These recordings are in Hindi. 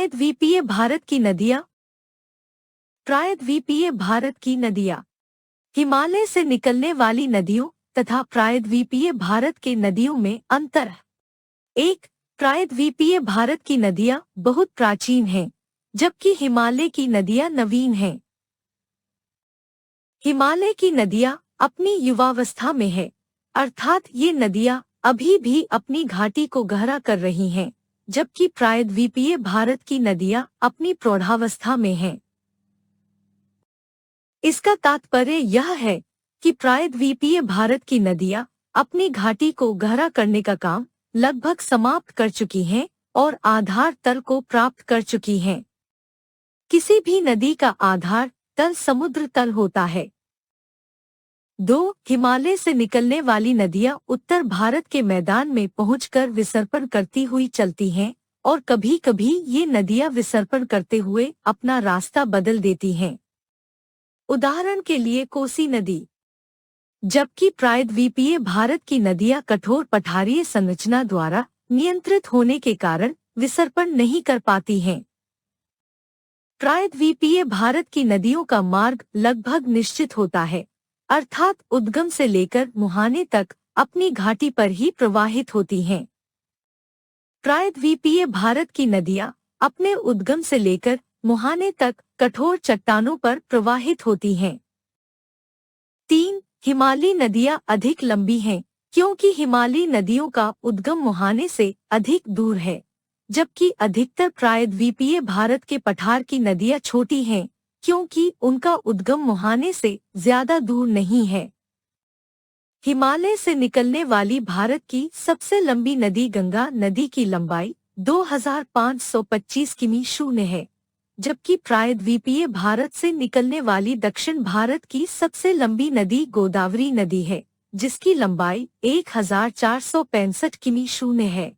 प्रायद्वीपीय भारत की नदियाँ। प्रायद्वीपीय भारत की नदियाँ हिमालय से निकलने वाली नदियों तथा प्रायद्वीपीय भारत के नदियों में अंतर। एक, प्रायद्वीपीय भारत की नदियाँ बहुत प्राचीन हैं, जबकि हिमालय की नदियाँ नवीन हैं। हिमालय की नदियाँ अपनी युवावस्था में है, अर्थात ये नदियाँ अभी भी अपनी घाटी को गहरा कर रही हैं, जबकि प्रायद्वीपीय भारत की नदियाँ अपनी प्रौढ़ावस्था में हैं। इसका तात्पर्य यह है कि प्रायद्वीपीय भारत की नदियाँ अपनी घाटी को गहरा करने का काम लगभग समाप्त कर चुकी हैं और आधार तल को प्राप्त कर चुकी हैं। किसी भी नदी का आधार तल समुद्र तल होता है। 2, हिमालय से निकलने वाली नदियां उत्तर भारत के मैदान में पहुंचकर विसर्पण करती हुई चलती हैं और कभी-कभी ये नदियां विसर्पण करते हुए अपना रास्ता बदल देती हैं। उदाहरण के लिए कोसी नदी। जबकि प्रायद्वीपीय भारत की नदियां कठोर पठारीय संरचना द्वारा नियंत्रित होने के कारण विसर्पण नहीं कर पाती हैं। प्रायद्वीपीय भारत की नदियों का मार्ग लगभग निश्चित होता है, अर्थात उद्गम से लेकर मुहाने तक अपनी घाटी पर ही प्रवाहित होती हैं। प्रायद्वीपीय भारत की नदियां अपने उद्गम से लेकर मुहाने तक कठोर चट्टानों पर प्रवाहित होती हैं। 3, हिमालयी नदियां अधिक लंबी हैं, क्योंकि हिमालयी नदियों का उद्गम मुहाने से अधिक दूर है, जबकि अधिकतर प्रायद्वीपीय भारत के पठार की नदियां छोटी हैं, क्योंकि उनका उद्गम मुहाने से ज्यादा दूर नहीं है। हिमालय से निकलने वाली भारत की सबसे लंबी नदी गंगा नदी की लंबाई 2525 किमी शून्य है, जबकि प्रायद्वीपीय भारत से निकलने वाली दक्षिण भारत की सबसे लंबी नदी गोदावरी नदी है, जिसकी लंबाई 1465 किमी शून्य है।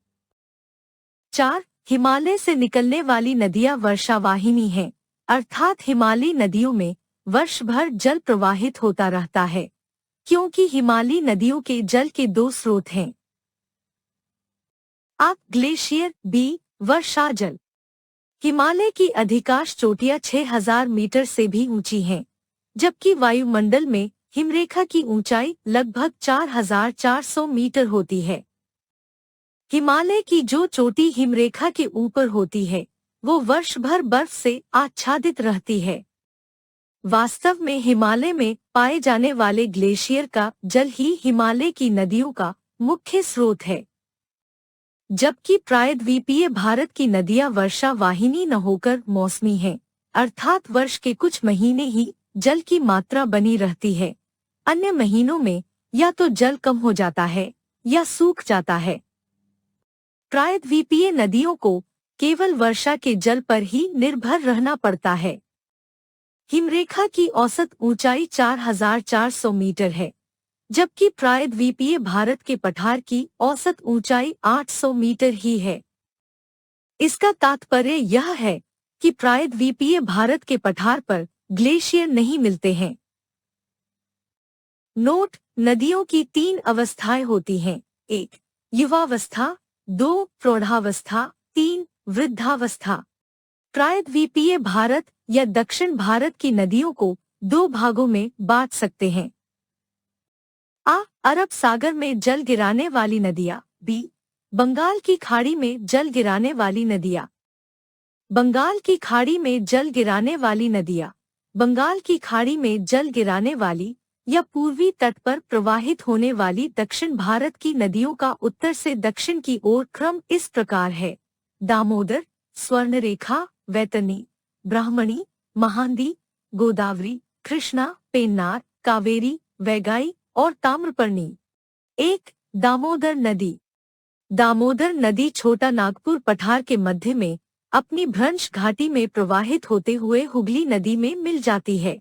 4, हिमालय से निकलने वाली नदियां वर्षावाहिनी हैं, अर्थात हिमालयी नदियों में वर्ष भर जल प्रवाहित होता रहता है, क्योंकि हिमालयी नदियों के जल के 2 स्रोत हैं। आ, ग्लेशियर, बी, वर्षा जल। हिमालय की अधिकांश चोटियां 6000 मीटर से भी ऊंची हैं, जबकि वायुमंडल में हिमरेखा की ऊंचाई लगभग 4400 मीटर होती है। हिमालय की जो चोटी हिमरेखा के ऊपर होती है, वो वर्ष भर बर्फ से आच्छादित रहती है। वास्तव में हिमालय में पाए जाने वाले ग्लेशियर का जल ही हिमालय की नदियों का मुख्य स्रोत है, जबकि प्रायद्वीपीय भारत की नदियां वर्षा वाहिनी न होकर मौसमी हैं, अर्थात वर्ष के कुछ महीने ही जल की मात्रा बनी रहती है। अन्य महीनों में या तो जल कम हो जाता है या सूख जाता है। प्रायद्वीपीय नदियों को केवल वर्षा के जल पर ही निर्भर रहना पड़ता है। हिमरेखा की औसत ऊंचाई 4400 मीटर है, जबकि प्रायद्वीपीय भारत के पठार की औसत ऊंचाई 800 मीटर ही है। इसका तात्पर्य यह है कि प्रायद्वीपीय भारत के पठार पर ग्लेशियर नहीं मिलते हैं। नोट: नदियों की 3 अवस्थाएं होती हैं। 1, युवावस्था, 2, प्रौढ़ावस्था, 3, वृद्धावस्था। प्रायद्वीपीय भारत या दक्षिण भारत की नदियों को 2 भागों में बांट सकते हैं। आ, अरब सागर में जल गिराने वाली नदियां। बी, बंगाल की खाड़ी में जल गिराने वाली नदियां। बंगाल की खाड़ी में जल गिराने वाली नदियां। बंगाल की खाड़ी में जल गिराने वाली या पूर्वी तट पर प्रवाहित होने वाली दक्षिण भारत की नदियों का उत्तर से दक्षिण की ओर क्रम इस प्रकार है: दामोदर, स्वर्णरेखा, वैतरणी, ब्राह्मणी, महानदी, गोदावरी, कृष्णा, पेन्नार, कावेरी, वैगाई और ताम्रपर्णी। 1, दामोदर नदी। दामोदर नदी छोटा नागपुर पठार के मध्य में अपनी भ्रंश घाटी में प्रवाहित होते हुए हुगली नदी में मिल जाती है,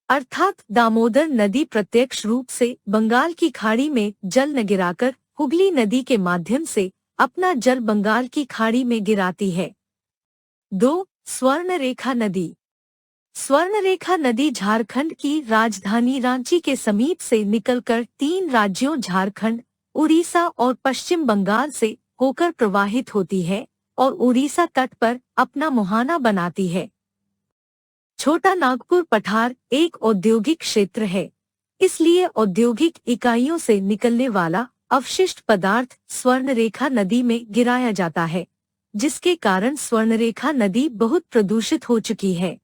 अर्थात दामोदर नदी प्रत्यक्ष रूप से बंगाल की खाड़ी में जल न गिराकर हुगली नदी के माध्यम से अपना जल बंगाल की खाड़ी में गिराती है। 2, स्वर्णरेखा नदी। स्वर्णरेखा नदी झारखंड की राजधानी रांची के समीप से निकलकर 3 राज्यों झारखंड, उड़ीसा और पश्चिम बंगाल से होकर प्रवाहित होती है और उड़ीसा तट पर अपना मुहाना बनाती है। छोटा नागपुर पठार एक औद्योगिक क्षेत्र है, इसलिए औद्योगिक इकाइयों से निकलने वाला अवशिष्ट पदार्थ स्वर्णरेखा नदी में गिराया जाता है, जिसके कारण स्वर्णरेखा नदी बहुत प्रदूषित हो चुकी है।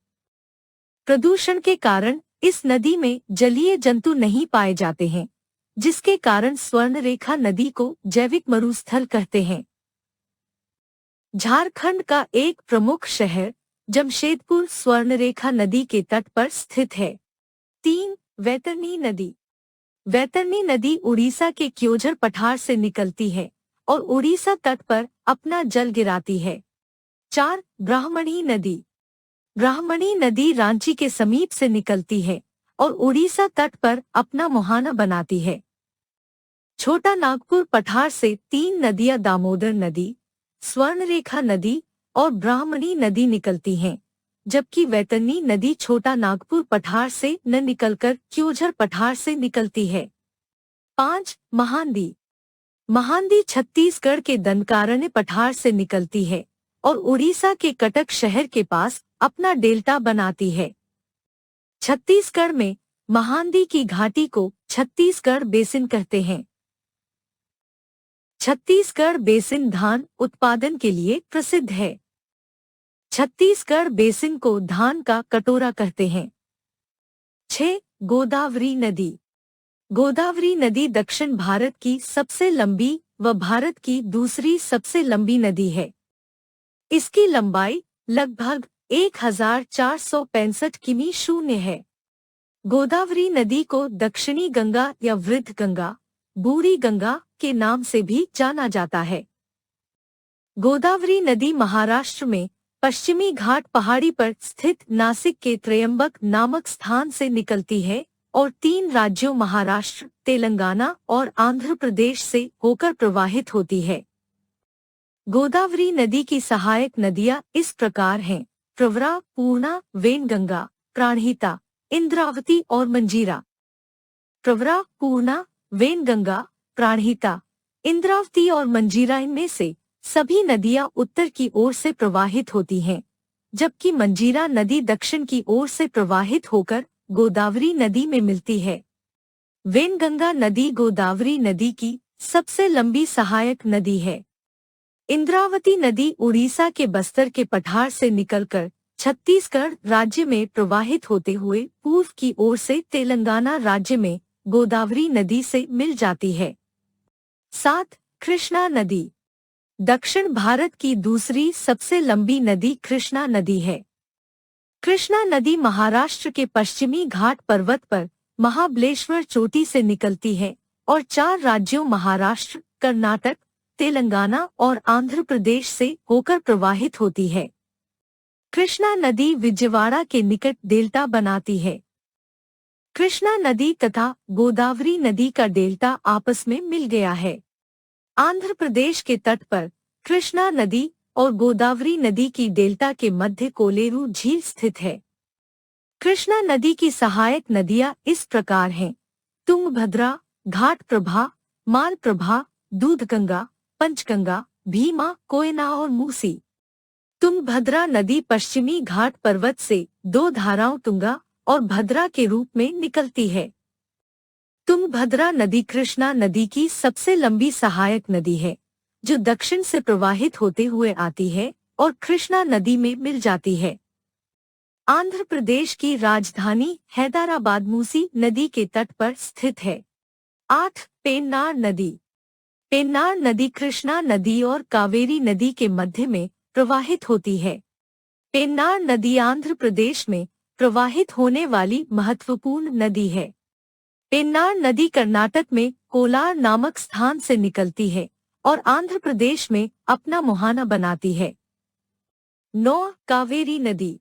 प्रदूषण के कारण इस नदी में जलीय जंतु नहीं पाए जाते हैं, जिसके कारण स्वर्णरेखा नदी को जैविक मरुस्थल कहते हैं। झारखंड का एक प्रमुख शहर जमशेदपुर स्वर्णरेखा नदी के तट पर स्थित है। 3. वैतरणी नदी। वैतरणी नदी उड़ीसा के क्योंझर पठार से निकलती है और उड़ीसा तट पर अपना जल गिराती है। 4. ब्राह्मणी नदी। ब्राह्मणी नदी रांची के समीप से निकलती है और उड़ीसा तट पर अपना मुहाना बनाती है। छोटा नागपुर पठार से 3 नदियां दामोदर नदी, स्वर्णरेखा नदी और ब्राह्मणी नदी निकलती हैं, जबकि वैतरणी नदी छोटा नागपुर पठार से न निकलकर क्योंझर पठार से निकलती है। 5. महानदी। महानदी छत्तीसगढ़ के दंडकारण्य पठार से निकलती है और उड़ीसा के कटक शहर के पास अपना डेल्टा बनाती है। छत्तीसगढ़ में महानदी की घाटी को छत्तीसगढ़ बेसिन कहते हैं। छत्तीसगढ़ बेसिन धान उत्पादन के लिए प्रसिद्ध है। छत्तीसगढ़ बेसिन को धान का कटोरा कहते हैं। 6. गोदावरी नदी। गोदावरी नदी दक्षिण भारत की सबसे लंबी व भारत की दूसरी सबसे लंबी नदी है। इसकी लंबाई लगभग 1465 किमी शून्य है। गोदावरी नदी को दक्षिणी गंगा या वृद्ध गंगा, बूढ़ी गंगा के नाम से भी जाना जाता है। गोदावरी नदी महाराष्ट्र में पश्चिमी घाट पहाड़ी पर स्थित नासिक के त्रयंबक नामक स्थान से निकलती है और 3 राज्यों महाराष्ट्र, तेलंगाना और आंध्र प्रदेश से होकर प्रवाहित होती है। गोदावरी नदी की सहायक नदियां इस प्रकार हैं: प्रवरा, पूर्णा, वेनगंगा, प्राणहिता, इंद्रावती और मंजीरा। प्रवरा, पूर्णा, वेनगंगा, प्राणहिता, इंद्रावती और मंजीरा इनमें से सभी नदियां उत्तर की ओर से प्रवाहित होती हैं, जबकि मंजीरा नदी दक्षिण की ओर से प्रवाहित होकर गोदावरी नदी में मिलती है। वेनगंगा नदी गोदावरी नदी की सबसे लंबी सहायक नदी है। इंद्रावती नदी उड़ीसा के बस्तर के पठार से निकलकर छत्तीसगढ़ राज्य में प्रवाहित होते हुए पूर्व की ओर से तेलंगाना राज्य में गोदावरी नदी से मिल जाती है। 7. कृष्णा नदी। दक्षिण भारत की दूसरी सबसे लंबी नदी कृष्णा नदी है। कृष्णा नदी महाराष्ट्र के पश्चिमी घाट पर्वत पर महाबलेश्वर चोटी से निकलती है और 4 राज्यों महाराष्ट्र, कर्नाटक, तेलंगाना और आंध्र प्रदेश से होकर प्रवाहित होती है। कृष्णा नदी विजयवाड़ा के निकट डेल्टा बनाती है। कृष्णा नदी तथा गोदावरी नदी का डेल्टा आपस में मिल गया है। आंध्र प्रदेश के तट पर कृष्णा नदी और गोदावरी नदी की डेल्टा के मध्य कोलेरू झील स्थित है। कृष्णा नदी की सहायक नदियां इस प्रकार हैं: तुंगभद्रा, घाटप्रभा, मालप्रभा, दूधगंगा, पंचगंगा, भीमा, कोयना और मूसी। तुंगभद्रा नदी पश्चिमी घाट पर्वत से 2 धाराओं तुंगा और भद्रा के रूप में निकलती है। तुंगभद्रा नदी कृष्णा नदी की सबसे लंबी सहायक नदी है, जो दक्षिण से प्रवाहित होते हुए आती है और कृष्णा नदी में मिल जाती है। आंध्र प्रदेश की राजधानी हैदराबाद मूसी नदी के तट पर स्थित है। 8. पेन्नार नदी। पेन्नार नदी कृष्णा नदी और कावेरी नदी के मध्य में प्रवाहित होती है। पेन्नार नदी आंध्र प्रदेश में प्रवाहित होने वाली महत्वपूर्ण नदी है। पेन्नार नदी कर्नाटक में कोलार नामक स्थान से निकलती है और आंध्र प्रदेश में अपना मुहाना बनाती है। 9. कावेरी नदी।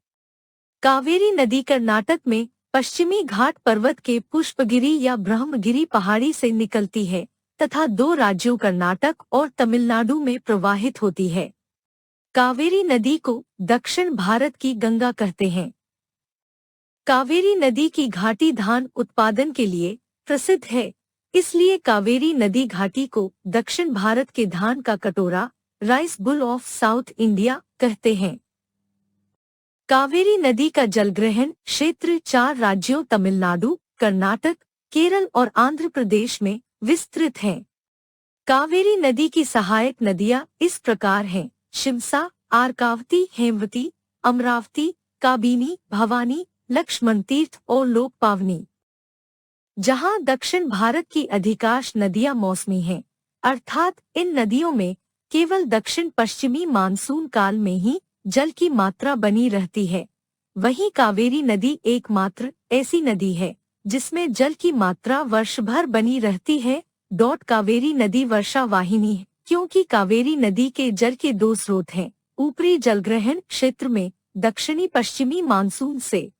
कावेरी नदी कर्नाटक में पश्चिमी घाट पर्वत के पुष्पगिरी या ब्रह्मगिरी पहाड़ी से निकलती है तथा 2 राज्यों कर्नाटक और तमिलनाडु में प्रवाहित होती है। कावेरी नदी को दक्षिण भारत की गंगा कहते हैं। कावेरी नदी की घाटी धान उत्पादन के लिए प्रसिद्ध है, इसलिए कावेरी नदी घाटी को दक्षिण भारत के धान का कटोरा rice bull of south India कहते हैं। कावेरी नदी का जलग्रहण क्षेत्र 4 राज्यों तमिलनाडु, कर्नाटक, केरल और आंध्र प्रदेश में विस्तृत है। कावेरी नदी की सहायक नदियां इस प्रकार हैं: शिमसा, आरकावती, हेमवती, अमरावती, काबिनी, भवानी, लक्ष्मण तीर्थ और लोकपावनी। जहां दक्षिण भारत की अधिकांश नदियां मौसमी हैं, अर्थात इन नदियों में केवल दक्षिण पश्चिमी मानसून काल में ही जल की मात्रा बनी रहती है, वहीं कावेरी नदी एकमात्र ऐसी नदी है जिसमें जल की मात्रा वर्ष भर बनी रहती है। कावेरी नदी वर्षा वाहिनी है क्योंकि कावेरी नदी के जल के 2 स्रोत हैं, ऊपरी जलग्रहण क्षेत्र में दक्षिणी पश्चिमी मानसून से,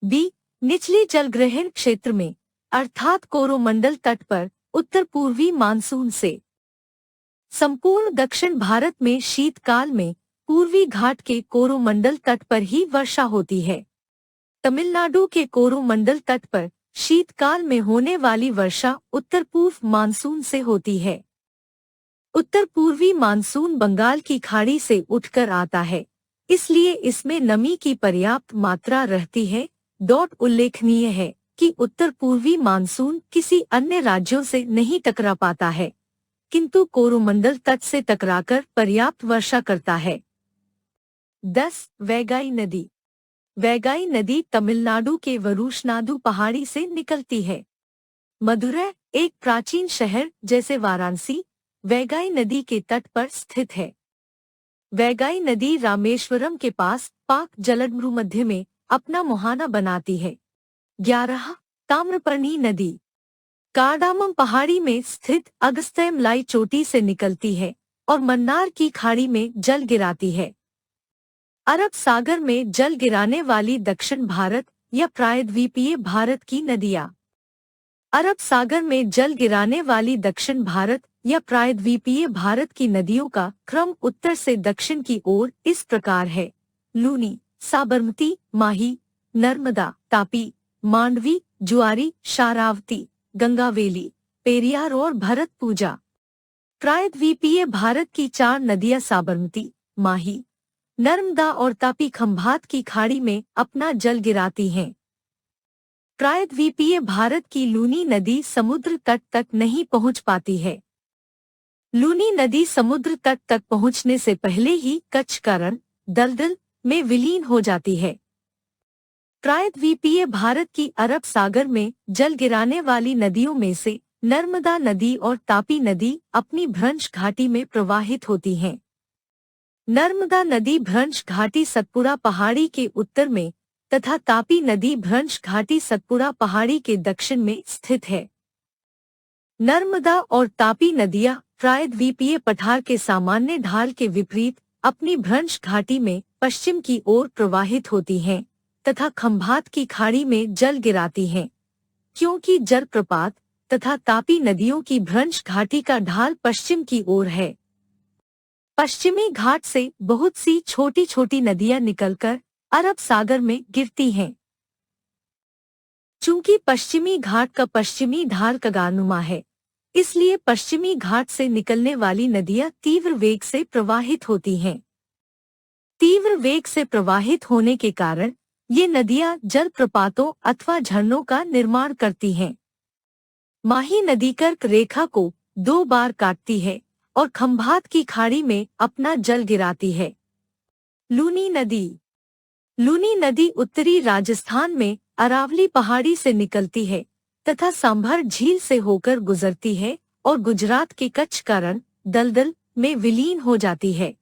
बी निचली जलग्रहण क्षेत्र में अर्थात कोरोमंडल तट पर उत्तर पूर्वी मानसून से। संपूर्ण दक्षिण भारत में शीतकाल में पूर्वी घाट के कोरोमंडल तट पर ही वर्षा होती है। तमिलनाडु के कोरोमंडल तट पर शीतकाल में होने वाली वर्षा उत्तर पूर्व मानसून से होती है। उत्तर पूर्वी मानसून बंगाल की खाड़ी से उठकर आता है, इसलिए इसमें नमी की पर्याप्त मात्रा रहती है। उल्लेखनीय है कि उत्तर पूर्वी मानसून किसी अन्य राज्यों से नहीं टकरा पाता है, किंतु कोरोमंडल तट से टकराकर पर्याप्त वर्षा करता है। 10. वैगाई नदी। वैगाई नदी तमिलनाडु के वरुशनाडु पहाड़ी से निकलती है। मदुरै, एक प्राचीन शहर जैसे वाराणसी, वैगाई नदी के तट पर स्थित है। वैगाई नदी रामेश्वरम के पास पाक जलमध्य में अपना मुहाना बनाती है। 11. ताम्रपर्णी नदी। कार्डामम पहाड़ी में स्थित अगस्त्यमलाई चोटी से निकलती है और मन्नार की खाड़ी में जल गिराती है। अरब सागर में जल गिराने वाली दक्षिण भारत या प्रायद्वीपीय भारत की नदियां। अरब सागर में जल गिराने वाली दक्षिण भारत या प्रायद्वीपीय भारत की नदियों का क्रम उत्तर से दक्षिण की ओर इस प्रकार है: लूनी, साबरमती, माही, नर्मदा, तापी, मांडवी, जुआरी, शारावती, गंगावेली, पेरियार और भरतपूजा। प्रायद्वीपीय भारत की 4 नदियां साबरमती, माही, नर्मदा और तापी खंभात की खाड़ी में अपना जल गिराती हैं। प्रायद्वीपीय भारत की लूनी नदी समुद्र तट तक नहीं पहुंच पाती है। लूनी नदी समुद्र तट तक पहुंचने से पहले ही कच्छ का रण दलदल में विलीन हो जाती है। प्रायद्वीपीय भारत की अरब सागर में जल गिराने वाली नदियों में से नर्मदा नदी और तापी नदी अपनी भ्रंश घाटी में प्रवाहित होती हैं। नर्मदा नदी भ्रंश घाटी सतपुड़ा पहाड़ी के उत्तर में तथा तापी नदी भ्रंश घाटी सतपुड़ा पहाड़ी के दक्षिण में स्थित है। नर्मदा और तापी नदियां प्रायद्वीपीय पठार के सामान्य ढाल के विपरीत अपनी भ्रंश घाटी में पश्चिम की ओर प्रवाहित होती हैं तथा खंभात की खाड़ी में जल गिराती हैं। क्योंकि जलप्रपात तथा तापी नदियों की भ्रंश घाटी का ढाल पश्चिम की ओर है, पश्चिमी घाट से बहुत सी छोटी छोटी नदियां निकलकर अरब सागर में गिरती हैं। चूंकि पश्चिमी घाट का पश्चिमी ढाल कगारनुमा है, इसलिए पश्चिमी घाट से निकलने वाली नदियां तीव्र वेग से प्रवाहित होती हैं। तीव्र वेग से प्रवाहित होने के कारण ये नदियां जलप्रपातों अथवा झरनों का निर्माण करती हैं। माही नदी कर्क रेखा को 2 बार काटती है और खंभात की खाड़ी में अपना जल गिराती है। लूनी नदी। लूनी नदी उत्तरी राजस्थान में अरावली पहाड़ी से निकलती है तथा सांभर झील से होकर गुजरती है और गुजरात के कच्छ का रण दलदल में विलीन हो जाती है।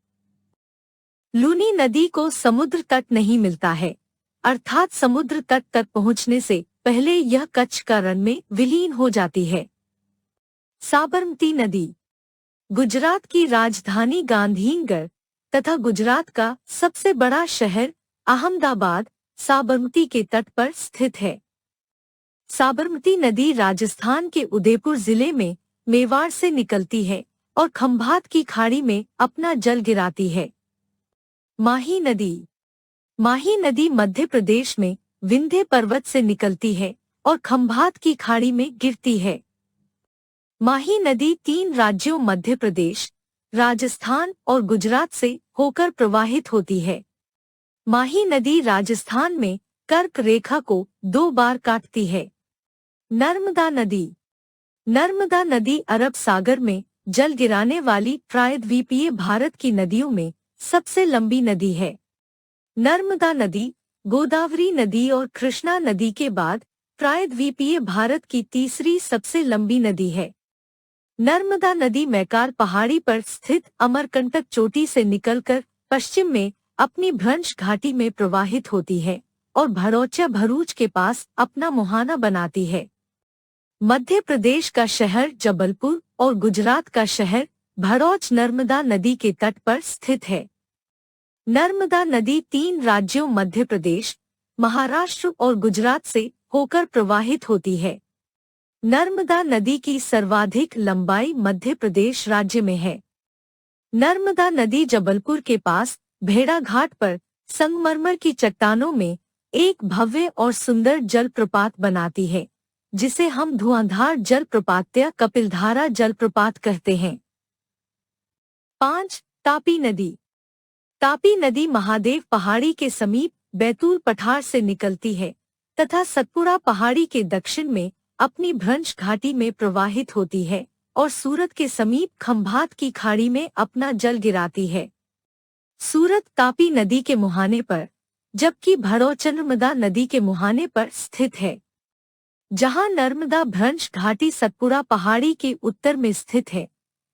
लूनी नदी को समुद्र तट नहीं मिलता है, अर्थात समुद्र तट तक पहुंचने से पहले यह कच्छ का रण में विलीन हो जाती है। साबरमती नदी। गुजरात की राजधानी गांधीनगर तथा गुजरात का सबसे बड़ा शहर अहमदाबाद साबरमती के तट पर स्थित है। साबरमती नदी राजस्थान के उदयपुर जिले में मेवाड़ से निकलती है और खंभात की खाड़ी में अपना जल गिराती है। माही नदी। माही नदी मध्य प्रदेश में विंध्य पर्वत से निकलती है और खंभात की खाड़ी में गिरती है। माही नदी 3 राज्यों मध्य प्रदेश, राजस्थान और गुजरात से होकर प्रवाहित होती है। माही नदी राजस्थान में कर्क रेखा को 2 बार काटती है। नर्मदा नदी। नर्मदा नदी अरब सागर में जल गिराने वाली प्रायद्वीपीय भारत की नदियों में सबसे लंबी नदी है। नर्मदा नदी गोदावरी नदी और कृष्णा नदी के बाद प्रायद्वीपीय भारत की तीसरी सबसे लंबी नदी है। नर्मदा नदी मैकार पहाड़ी पर स्थित अमरकंटक चोटी से निकलकर पश्चिम में अपनी भ्रंश घाटी में प्रवाहित होती है और भड़ौचा भरूच के पास अपना मुहाना बनाती है। मध्य प्रदेश का शहर जबलपुर और गुजरात का शहर भड़ौच नर्मदा नदी के तट पर स्थित है। नर्मदा नदी 3 राज्यों मध्य प्रदेश, महाराष्ट्र और गुजरात से होकर प्रवाहित होती है। नर्मदा नदी की सर्वाधिक लंबाई मध्य प्रदेश राज्य में है। नर्मदा नदी जबलपुर के पास भेड़ा घाट पर संगमरमर की चट्टानों में एक भव्य और सुंदर जलप्रपात बनाती है, जिसे हम धुआंधार जलप्रपात या कपिलधारा जलप्रपात कहते हैं। 5. तापी नदी। तापी नदी महादेव पहाड़ी के समीप बैतूल पठार से निकलती है तथा सतपुड़ा पहाड़ी के दक्षिण में अपनी भ्रंश घाटी में प्रवाहित होती है और सूरत के समीप खंभात की खाड़ी में अपना जल गिराती है। सूरत तापी नदी के मुहाने पर, जबकि भड़ौच नर्मदा नदी के मुहाने पर स्थित है। जहां नर्मदा भ्रंश घाटी सतपुड़ा पहाड़ी के उत्तर में स्थित है,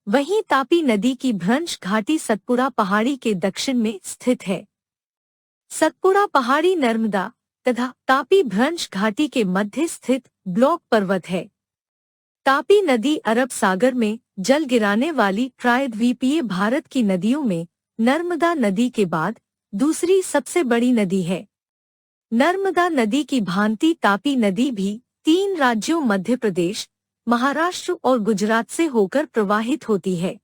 वहीं तापी नदी की भ्रंश घाटी सतपुड़ा पहाड़ी के दक्षिण में स्थित है। सतपुड़ा पहाड़ी नर्मदा तथा तापी भ्रंश घाटी के मध्य स्थित ब्लॉक पर्वत है। तापी नदी अरब सागर में जल गिराने वाली प्रायद्वीपीय भारत की नदियों में नर्मदा नदी के बाद दूसरी सबसे बड़ी नदी है। नर्मदा नदी की भांति तापी नदी भी 3 राज्यों मध्य प्रदेश, महाराष्ट्र और गुजरात से होकर प्रवाहित होती है।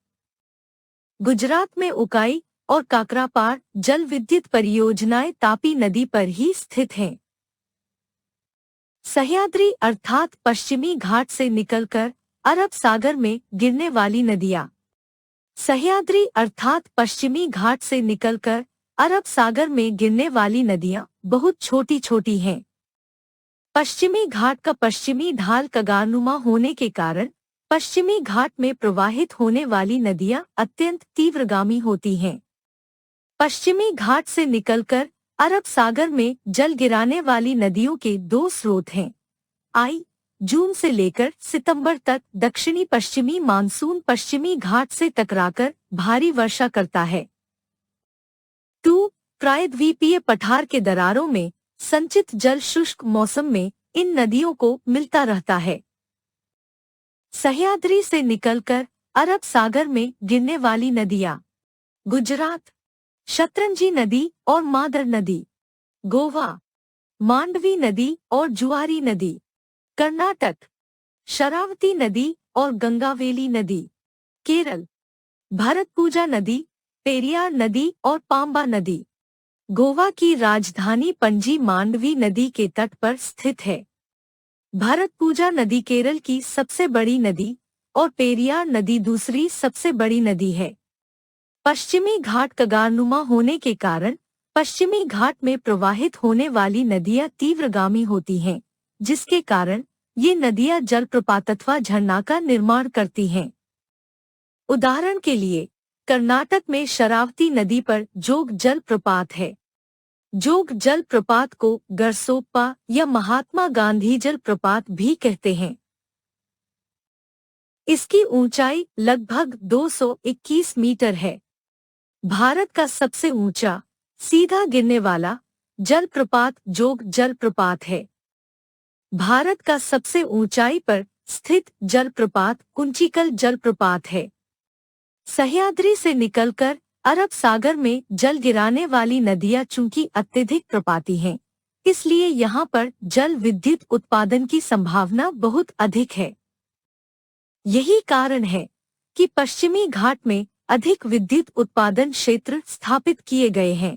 गुजरात में उकाई और काकरापार जल विद्युत परियोजनाएं तापी नदी पर ही स्थित हैं। सह्याद्री अर्थात पश्चिमी घाट से निकलकर अरब सागर में गिरने वाली नदियां। सह्याद्री अर्थात पश्चिमी घाट से निकलकर अरब सागर में गिरने वाली नदियां बहुत छोटी छोटी हैं। पश्चिमी घाट का पश्चिमी ढाल कगारनुमा होने के कारण पश्चिमी घाट में प्रवाहित होने वाली नदियां अत्यंत तीव्रगामी होती हैं। पश्चिमी घाट से निकलकर अरब सागर में जल गिराने वाली नदियों के 2 स्रोत हैं। जून से लेकर सितंबर तक दक्षिणी पश्चिमी मानसून पश्चिमी घाट से टकराकर भारी वर्षा करता है। 2. प्रायद्वीपीय पठार के दरारों में संचित जल शुष्क मौसम में इन नदियों को मिलता रहता है। सह्याद्री से निकलकर अरब सागर में गिरने वाली नदियां। गुजरात शतरंजी नदी और मादर नदी। गोवा मांडवी नदी और जुआरी नदी। कर्नाटक शरावती नदी और गंगावेली नदी। केरल भरतपुजा नदी, पेरियार नदी और पांबा नदी। गोवा की राजधानी पणजी मांडवी नदी के तट पर स्थित है। भरतपुजा नदी केरल की सबसे बड़ी नदी और पेरियार नदी दूसरी सबसे बड़ी नदी है। पश्चिमी घाट कगारनुमा होने के कारण पश्चिमी घाट में प्रवाहित होने वाली नदियां तीव्रगामी होती हैं, जिसके कारण ये नदियां जलप्रपात अथवा झरना का निर्माण करती हैं। उदाहरण के लिए कर्नाटक में शरावती नदी पर जोग जलप्रपात है। जोग जलप्रपात को गरसोप्पा या महात्मा गांधी जलप्रपात भी कहते हैं। इसकी ऊंचाई लगभग 221 मीटर है। भारत का सबसे ऊंचा सीधा गिरने वाला जलप्रपात जोग जलप्रपात है। भारत का सबसे ऊंचाई पर स्थित जलप्रपात कुंचिकल जलप्रपात है। सह्याद्री से निकलकर अरब सागर में जल गिराने वाली नदियां चूंकि अत्यधिक प्रपाती हैं, इसलिए यहाँ पर जल विद्युत उत्पादन की संभावना बहुत अधिक है। यही कारण है कि पश्चिमी घाट में अधिक विद्युत उत्पादन क्षेत्र स्थापित किए गए हैं।